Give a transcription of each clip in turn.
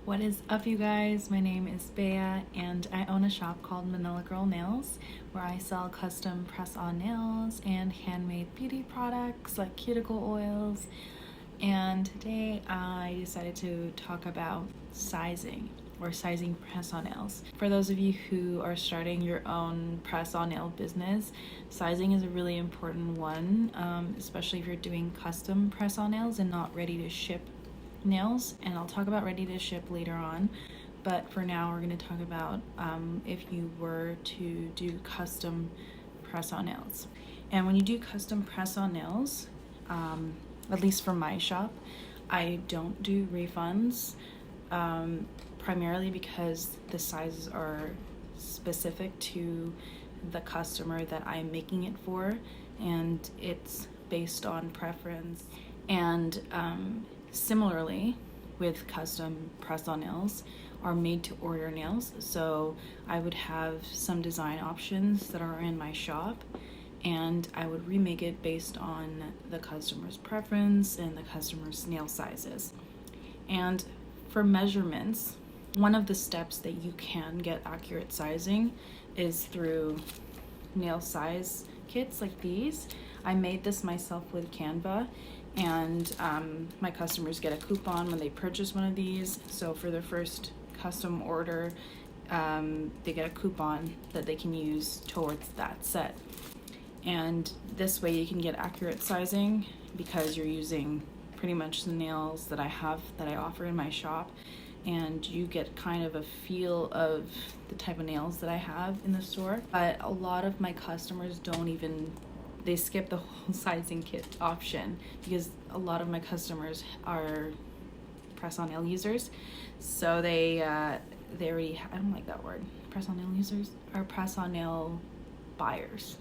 What is up, you guys? My name is Bea and I own a shop called Manilagirlnails where I sell custom press-on nails and handmade beauty products like cuticle oils. And today I decided to talk about sizing press-on nails. For those of you who are starting your own press-on nail business, sizing is a really important one, especially if you're doing custom press-on nails and not ready to ship nails. And I'll talk about ready to ship later on, but for now we're going to talk about if you were to do custom press-on nails. And when you do custom press-on nails, at least for my shop, I don't do refunds, primarily because the sizes are specific to the customer that I'm making it for, and it's based on preference. And similarly, with custom press-on nails are made-to-order nails, so I would have some design options that are in my shop, and I would remake it based on the customer's preference and the customer's nail sizes. And for measurements, one of the steps that you can get accurate sizing is through nail size kits like these. I made this myself with Canva, and my customers get a coupon when they purchase one of these. So for their first custom order, they get a coupon that they can use towards that set. And this way you can get accurate sizing because you're using pretty much the nails that I offer in my shop, and you get kind of a feel of the type of nails that I have in the store. But a lot of my customers they skip the whole sizing kit option because a lot of my customers are press-on nail users. So they already, I don't like that word, press-on nail users, or press-on nail buyers.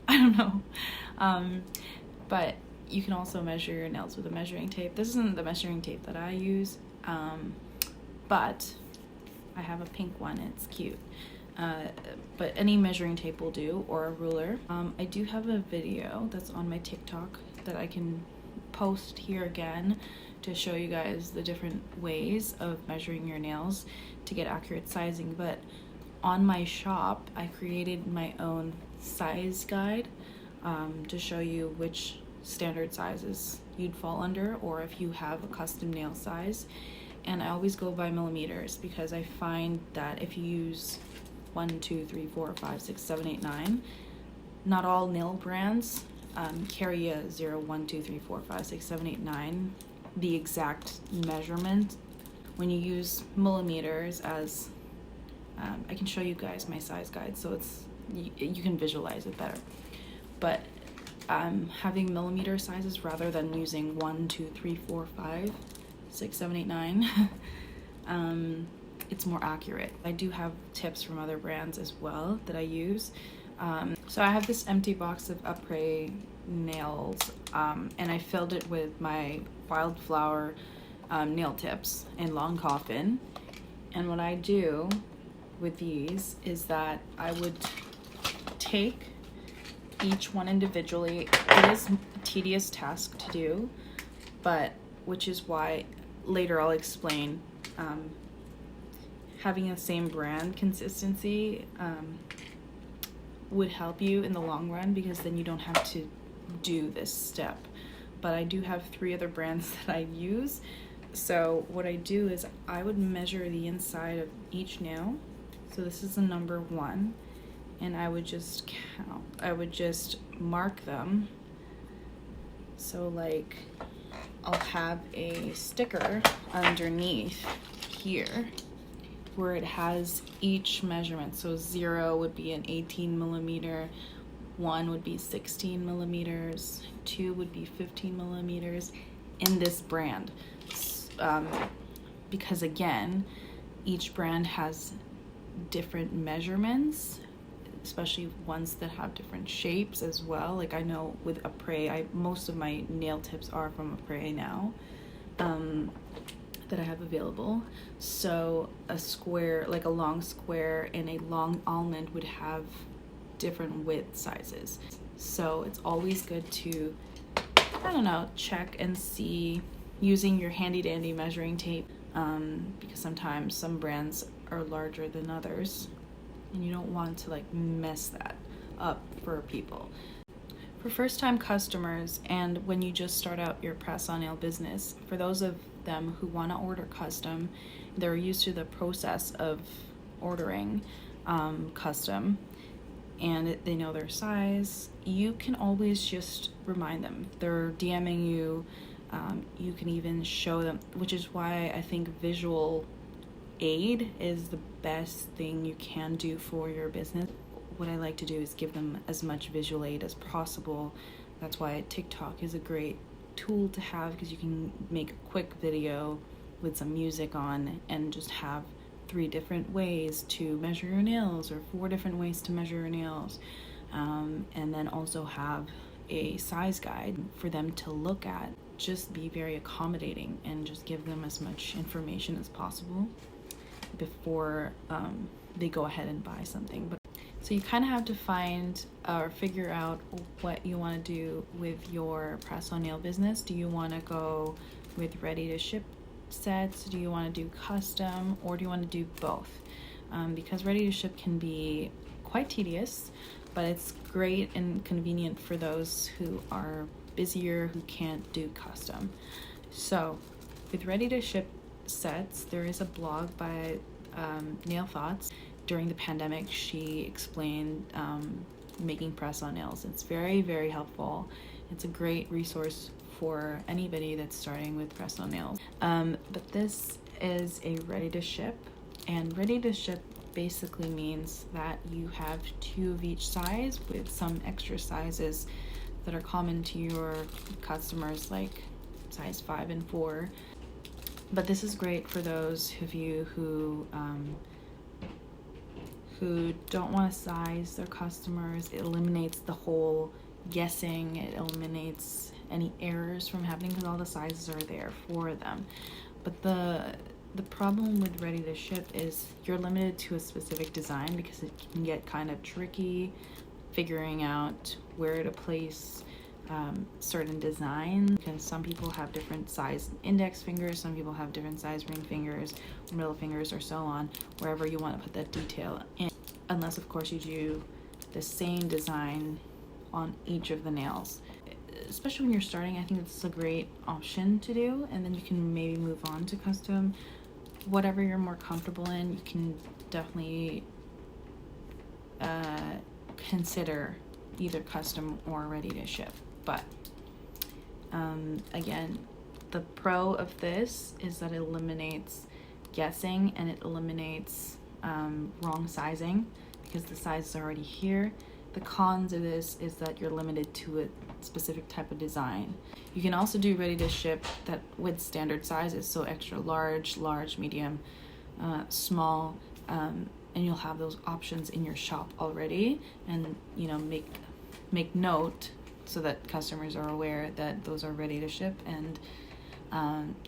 I don't know. But you can also measure your nails with a measuring tape. This isn't the measuring tape that I use, but I have a pink one. It's cute. But any measuring tape will do, or a ruler. I do have a video that's on my TikTok that I can post here again to show you guys the different ways of measuring your nails to get accurate sizing. But on my shop, I created my own size guide to show you which standard sizes you'd fall under, or if you have a custom nail size. And I always go by millimeters because I find that if you use 1, 2, 3, 4, 5, 6, 7, 8, 9. Not all nail brands carry a 0, 1, 2, 3, 4, 5, 6, 7, 8, 9, the exact measurement. When you use millimeters as, I can show you guys my size guide, so you can visualize it better. But having millimeter sizes rather than using 1, 2, 3, 4, 5, 6, 7, 8, 9, it's more accurate. I do have tips from other brands as well that I use. So I have this empty box of après nails, and I filled it with my wildflower nail tips in long coffin. And what I do with these is that I would take each one individually. It is a tedious task to do, but which is why later I'll explain having the same brand consistency would help you in the long run, because then you don't have to do this step. But I do have 3 other brands that I use. So what I do is I would measure the inside of each nail. So this is the number 1, and I would just count. I would just mark them. So like I'll have a sticker underneath here where it has each measurement. So 0 would be an 18 millimeter, 1 would be 16 millimeters, 2 would be 15 millimeters in this brand. Because again, each brand has different measurements, especially ones that have different shapes as well. Like I know with après, most of my nail tips are from après now. That I have available. So a square, like a long square and a long almond, would have different width sizes. So it's always good to, I don't know, check and see using your handy dandy measuring tape because sometimes some brands are larger than others, and you don't want to like mess that up for people. For first-time customers, and when you just start out your press-on nail business, for those of them who want to order custom, they're used to the process of ordering custom, and they know their size. You can always just remind them. They're DMing you. You can even show them, which is why I think visual aid is the best thing you can do for your business. What I like to do is give them as much visual aid as possible. That's why TikTok is a great tool to have, because you can make a quick video with some music on and just have 3 different ways to measure your nails, or 4 different ways to measure your nails, and then also have a size guide for them to look at. Just be very accommodating and just give them as much information as possible before they go ahead and buy something. But so you kind of have to find or figure out what you want to do with your press-on nail business. Do you want to go with ready-to-ship sets? Do you want to do custom, or do you want to do both? Because ready-to-ship can be quite tedious, but it's great and convenient for those who are busier, who can't do custom. So with ready-to-ship sets, there is a blog by Nail Thoughts. During the pandemic, she explained making press-on nails. It's very, very helpful. It's a great resource for anybody that's starting with press-on nails. But this is a ready-to-ship, and ready-to-ship basically means that you have 2 of each size with some extra sizes that are common to your customers, like size 5 and 4. But this is great for those of you who don't want to size their customers. It eliminates the whole guessing. It eliminates any errors from happening because all the sizes are there for them. But the problem with ready to ship is you're limited to a specific design, because it can get kind of tricky figuring out where to place certain designs, because some people have different size index fingers, some people have different size ring fingers, middle fingers, or so on, wherever you want to put that detail in, unless of course you do the same design on each of the nails. Especially when you're starting, I think it's a great option to do, and then you can maybe move on to custom. Whatever you're more comfortable in, you can definitely consider either custom or ready to ship. But again, the pro of this is that it eliminates guessing, and it eliminates wrong sizing, because the size is already here. The cons of this is that you're limited to a specific type of design. You can also do ready to ship that with standard sizes, so extra large, large, medium, small, and you'll have those options in your shop already, and make note so that customers are aware that those are ready to ship, and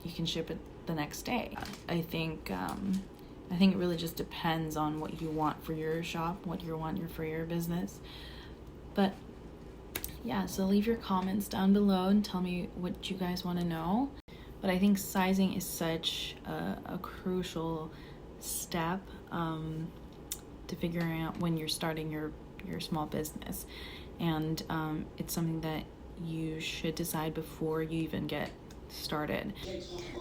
you can ship it the next day. I think it really just depends on what you want for your shop, what you want for your business. But yeah, so leave your comments down below and tell me what you guys want to know. But I think sizing is such a crucial step to figuring out when you're starting your small business. And it's something that you should decide before you even get started.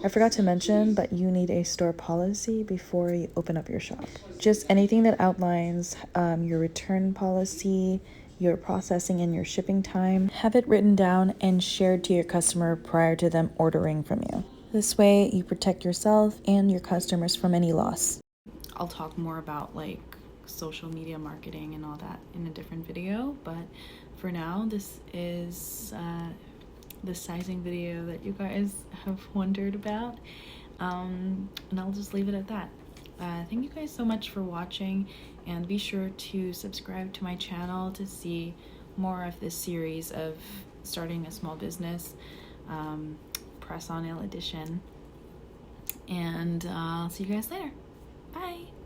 I forgot to mention, but you need a store policy before you open up your shop. Just anything that outlines your return policy, your processing and your shipping time. Have it written down and shared to your customer prior to them ordering from you. This way you protect yourself and your customers from any loss. I'll talk more about like social media marketing and all that in a different video, but for now, this is the sizing video that you guys have wondered about, and I'll just leave it at that. Thank you guys so much for watching, and be sure to subscribe to my channel to see more of this series of starting a small business, press on nail edition, and I'll see you guys later. Bye.